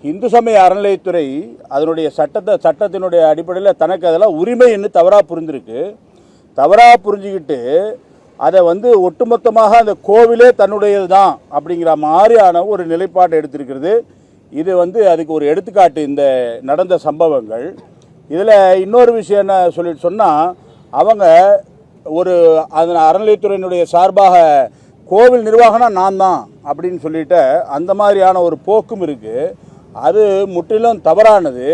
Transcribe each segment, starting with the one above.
இந்து சமய அறநிலையத்துறை அதனுடைய சட்டத்தினுடைய அடிப்படையில் தனக்கு அதெல்லாம் உரிமைன்னு தவறாக புரிஞ்சிருக்கு. தவறாக புரிஞ்சுக்கிட்டு அதை ஒட்டுமொத்தமாக அந்த கோவிலே தன்னுடையது தான் அப்படிங்கிற மாதிரியான ஒரு நிலைப்பாட்டை எடுத்திருக்கிறது. இது அதுக்கு ஒரு எடுத்துக்காட்டு இந்த நடந்த சம்பவங்கள். இதில் இன்னொரு விஷயம் என்ன சொன்னால், அவங்க ஒரு அதன் அறநிலையத்துறையினுடைய சார்பாக கோவில் நிர்வாகம்னா நான் தான் அப்படின்னு சொல்லிட்டு அந்த மாதிரியான ஒரு போக்கும் இருக்குது. அது முற்றிலும் தவறானது.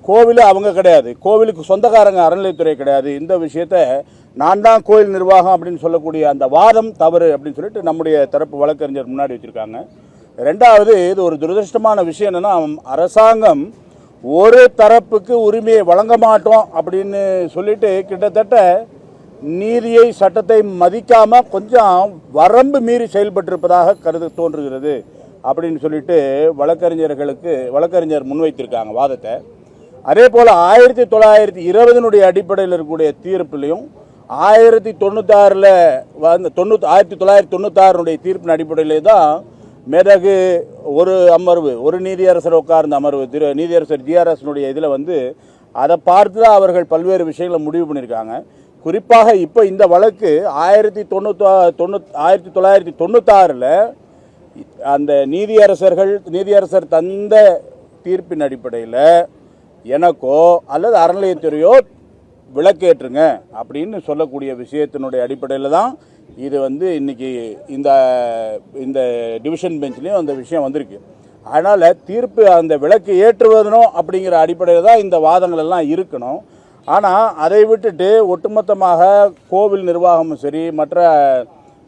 கோவில் அவங்க கிடையாது, கோவிலுக்கு சொந்தக்காரங்க அறநிலையத்துறை கிடையாது. இந்த விஷயத்தை நான் தான் கோயில் நிர்வாகம் அப்படின்னு சொல்லக்கூடிய அந்த வாதம் தவறு அப்படின்னு சொல்லிட்டு நம்முடைய தரப்பு வழக்கறிஞர் முன்னாடி வச்சுருக்காங்க. ரெண்டாவது, இது ஒரு துரதிருஷ்டமான விஷயம் என்னென்னா, அரசாங்கம் ஒரு தரப்புக்கு உரிமையை வழங்க மாட்டோம் அப்படின்னு சொல்லிட்டு கிட்டத்தட்ட நீதியை சட்டத்தை மதிக்காமல் கொஞ்சம் வரம்பு மீறி செயல்பட்டிருப்பதாக கருது தோன்றுகிறது அப்படின்னு சொல்லிட்டு வழக்கறிஞர் முன்வைத்திருக்காங்க வாதத்தை. அதே போல் 1920 அடிப்படையில் இருக்கக்கூடிய தீர்ப்புலையும் 1996 தீர்ப்பின் அடிப்படையிலே தான் மேதகு ஒரு நீதியரசர் உட்கார்ந்த அமர்வு நீதியரசர் ஜிஆர்எஸ்னுடைய இதில் அதை பார்த்து தான் அவர்கள் பல்வேறு விஷயங்களை முடிவு பண்ணியிருக்காங்க. குறிப்பாக இப்போ இந்த வழக்கு 1996 அந்த நீதியரசர் தந்த தீர்ப்பின் அடிப்படையில் எனக்கோ அல்லது அறநிலையத்துறையோ விளக்கேற்றுங்க அப்படின்னு சொல்லக்கூடிய விஷயத்தினுடைய அடிப்படையில் தான் இது இன்னைக்கு இந்த டிவிஷன் பெஞ்ச்லேயும் அந்த விஷயம் வந்திருக்கு. அதனால் தீர்ப்பு அந்த விளக்கு ஏற்றுவதனோ அப்படிங்கிற அடிப்படையில் தான் இந்த வாதங்கள் எல்லாம் இருக்கணும். ஆனால் அதை விட்டுட்டு ஒட்டுமொத்தமாக கோவில் நிர்வாகமும் சரி, மற்ற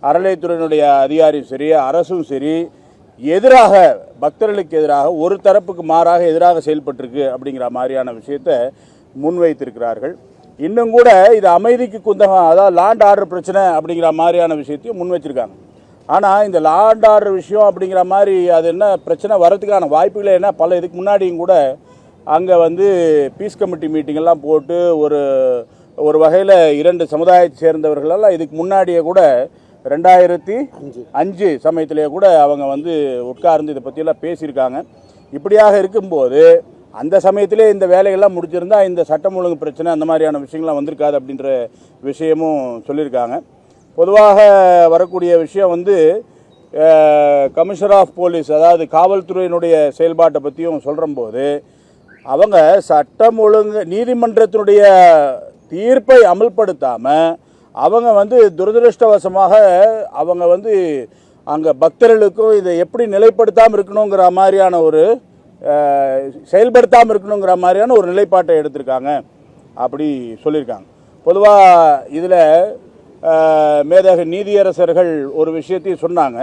அறநிலையத்துறையினுடைய அதிகாரியும் சரி, அரசும் சரி, பக்தர்களுக்கு எதிராக ஒரு தரப்புக்கு மாறாக எதிராக செயல்பட்டிருக்கு அப்படிங்கிற மாதிரியான விஷயத்தை முன்வைத்திருக்கிறார்கள். இன்னும் கூட இது அமைதிக்கு குந்தகம், அதாவது லாண்ட் ஆர்டர் பிரச்சனை அப்படிங்கிற மாதிரியான விஷயத்தையும் முன் வச்சிருக்காங்க. ஆனால் இந்த லாண்ட் ஆர்டர் விஷயம் அப்படிங்கிற மாதிரி அது என்ன பிரச்சனை வர்றதுக்கான வாய்ப்புகளே என்ன, பல இதுக்கு முன்னாடியும் கூட அங்கே பீஸ் கமிட்டி மீட்டிங்கெல்லாம் போட்டு ஒரு வகையில் 2 சமுதாயத்தை சேர்ந்தவர்களெல்லாம் இதுக்கு முன்னாடியே கூட 2005 சமயத்திலேயே கூட அவங்க உட்கார்ந்து இதை பற்றியெல்லாம் பேசியிருக்காங்க. இப்படியாக இருக்கும்போது அந்த சமயத்திலே இந்த வேலைகள்லாம் முடிச்சிருந்தா இந்த சட்டம் ஒழுங்கு பிரச்சனை அந்த மாதிரியான விஷயங்கள்லாம் வந்திருக்காது அப்படின்ற விஷயமும் சொல்லியிருக்காங்க. பொதுவாக வரக்கூடிய விஷயம் கமிஷனர் ஆஃப் போலீஸ், அதாவது காவல்துறையினுடைய செயல்பாட்டை பற்றியும் சொல்கிறம்போது அவங்க சட்டம் ஒழுங்கு நீதிமன்றத்தினுடைய தீர்ப்பை அமல்படுத்தாமல் அவங்க துரதிருஷ்டவசமாக அவங்க அங்கே பக்தர்களுக்கும் இதை எப்படி நிலைப்படுத்தாமல் இருக்கணுங்கிற மாதிரியான செயல்படுத்தாமல் இருக்கணுங்கிற மாதிரியான ஒரு நிலைப்பாட்டை எடுத்திருக்காங்க அப்படி சொல்லியிருக்காங்க. பொதுவாக இதில் மேதகு நீதியரசர்கள் ஒரு விஷயத்தையும் சொன்னாங்க,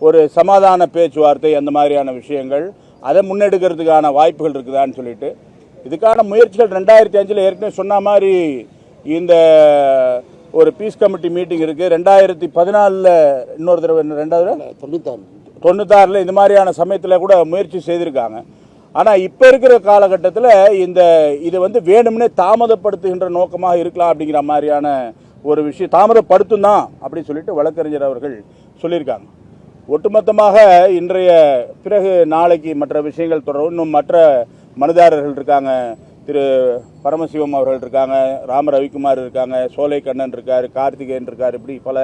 ஒரு சமாதான பேச்சுவார்த்தை அந்த மாதிரியான விஷயங்கள் அதை முன்னெடுக்கிறதுக்கான வாய்ப்புகள் இருக்குதான்னு சொல்லிட்டு இதுக்கான முயற்சிகள் 2005 ஏற்கனவே சொன்ன மாதிரி இந்த ஒரு பீஸ் கமிட்டி மீட்டிங் இருக்குது. 2014 இன்னொரு தடவை 96 இந்த மாதிரியான சமயத்தில் கூட முயற்சி செய்திருக்காங்க. ஆனால் இப்போ இருக்கிற காலகட்டத்தில் இது வேணும்னே தாமதப்படுத்துகின்ற நோக்கமாக இருக்கலாம் அப்படிங்கிற மாதிரியான ஒரு விஷயம், தாமதப்படுத்தும் தான் அப்படின்னு சொல்லிட்டு வழக்கறிஞர் அவர்கள் சொல்லியிருக்காங்க. ஒட்டுமொத்தமாக இன்றைய பிறகு நாளைக்கு மற்ற விஷயங்கள் தொடரும். இன்னும் மற்ற மனுதாரர்கள் இருக்காங்க, திரு பரமசிவம் அவர்கள் இருக்காங்க, ராம ரவிக்குமார் இருக்காங்க, சோலை கண்ணன் இருக்கார், கார்த்திகேயன் இருக்கார், இப்படி பல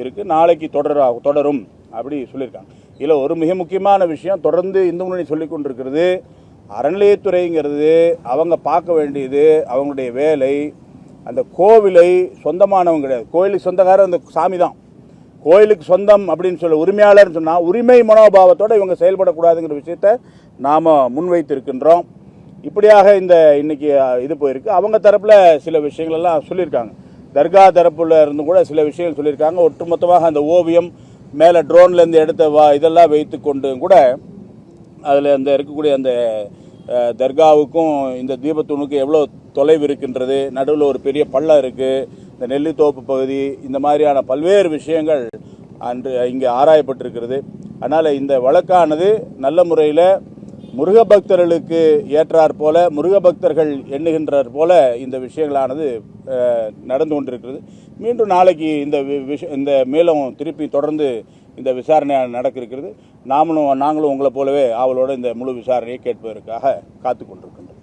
இருக்குது. நாளைக்கு தொடரும் அப்படி சொல்லியிருக்காங்க. இதில் ஒரு மிக முக்கியமான விஷயம் தொடர்ந்து இந்து முன்னணி சொல்லி கொண்டிருக்கிறது, அறநிலையத்துறைங்கிறது அவங்க பார்க்க வேண்டியது அவங்களுடைய வேலை. அந்த கோவிலை சொந்தமானவங்க கிடையாது, கோயிலுக்கு சொந்தக்காரர் அந்த சாமி தான். கோயிலுக்கு சொந்தம் அப்படின்னு சொல்ல உரிமையாளர்னு சொன்னால் உரிமை மனோபாவத்தோடு இவங்க செயல்படக்கூடாதுங்கிற விஷயத்தை நாம் முன்வைத்திருக்கின்றோம். இப்படியாக இன்னைக்கு இது போயிருக்கு. அவங்க தரப்பில் சில விஷயங்களெல்லாம் சொல்லியிருக்காங்க, தர்கா தரப்புல இருந்து கூட சில விஷயங்கள் சொல்லியிருக்காங்க. ஒட்டுமொத்தமாக அந்த ஓவியம் மேலே ட்ரோன்லேருந்து எடுத்த இதெல்லாம் வைத்து கொண்டு கூட அதில் இருக்கக்கூடிய அந்த தர்காவுக்கும் இந்த தீபத்தூணுக்கு எவ்வளோ தொலைவு இருக்கின்றது, நடுவில் ஒரு பெரிய பள்ளம் இருக்குது, இந்த நெல்லித்தோப்பு பகுதி, இந்த மாதிரியான பல்வேறு விஷயங்கள் இங்கே ஆராயப்பட்டிருக்கிறது. அதனால் இந்த வழக்கானது நல்ல முறையில் முருக பக்தர்களுக்கு ஏற்றாற் போல, முருக பக்தர்கள் எண்ணுகின்றார் போல இந்த விஷயங்களானது நடந்து கொண்டிருக்கிறது. மீண்டும் நாளைக்கு இந்த மேலும் திருப்பி தொடர்ந்து இந்த விசாரணை நடக்க இருக்கிறது. நாங்களும் உங்களை போலவே ஆவலோடு இந்த முழு விசாரணையை கேட்பதற்காக காத்து கொண்டிருக்கின்றோம்.